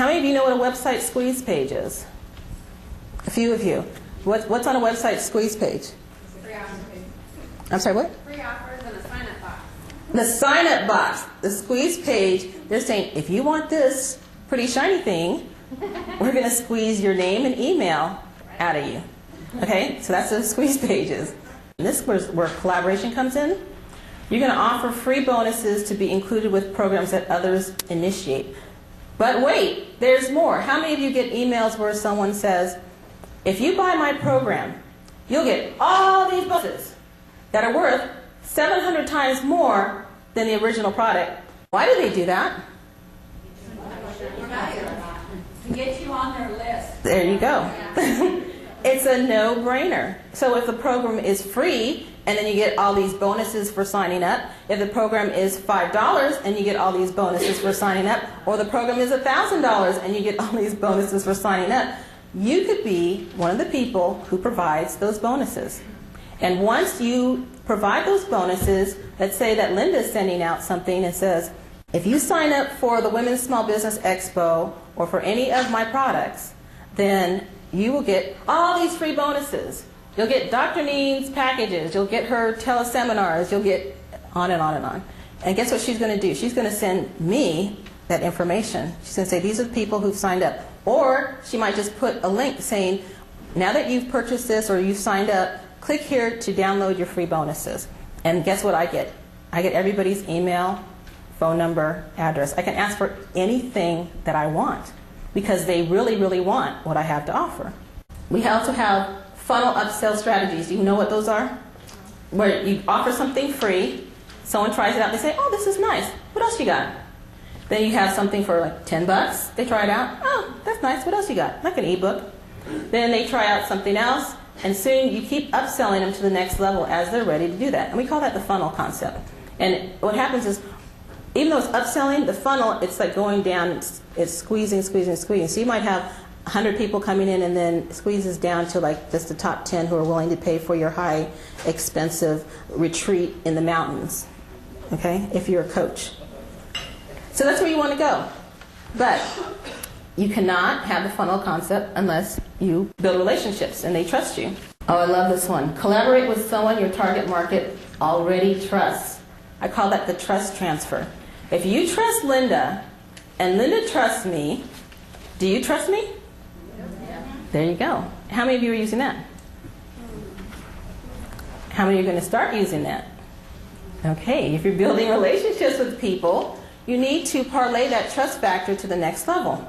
How many of you know what a website squeeze page is? A few of you. What's on a website squeeze page? Free offers. I'm sorry, what? Free offers and a sign-up box. The sign-up box, the squeeze page, they're saying, if you want this pretty shiny thing, we're going to squeeze your name and email out of you. Okay? So that's what squeeze page is. And this is where collaboration comes in. You're going to offer free bonuses to be included with programs that others initiate. But wait, there's more. How many of you get emails where someone says, if you buy my program, you'll get all these bonuses that are worth 700 times more than the original product? Why do they do that? To get you on their list. There you go. It's a no-brainer. So if the program is free and then you get all these bonuses for signing up, if the program is $5 and you get all these bonuses for signing up, or the program is $1,000 and you get all these bonuses for signing up, you could be one of the people who provides those bonuses. And once you provide those bonuses, let's say that Linda's sending out something and says, if you sign up for the Women's Small Business Expo or for any of my products, then you will get all these free bonuses. You'll get Dr. Neen's packages, you'll get her teleseminars, you'll get on and on and on. And guess what she's going to do? She's going to send me that information. She's going to say, these are the people who've signed up. Or she might just put a link saying, now that you've purchased this or you've signed up, click here to download your free bonuses. And guess what I get? I get everybody's email, phone number, address. I can ask for anything that I want because they really, really want what I have to offer. We also have funnel upsell strategies. Do you know what those are? Where you offer something free, someone tries it out, they say, oh, this is nice. What else you got? Then you have something for like $10. They try it out. Oh, that's nice. What else you got? Like an ebook. Then they try out something else. And soon you keep upselling them to the next level as they're ready to do that. And we call that the funnel concept. And what happens is, even though it's upselling, the funnel, it's like going down, it's squeezing, squeezing, squeezing. So you might have 100 people coming in and then it squeezes down to like just the top 10 who are willing to pay for your high, expensive retreat in the mountains, okay, if you're a coach. So that's where you want to go. But you cannot have the funnel concept unless you build relationships and they trust you. Oh, I love this one. Collaborate with someone your target market already trusts. I call that the trust transfer. If you trust Linda and Linda trusts me, do you trust me? Yeah. There you go. How many of you are using that? How many are going to start using that? Okay, if you're building relationships with people, you need to parlay that trust factor to the next level.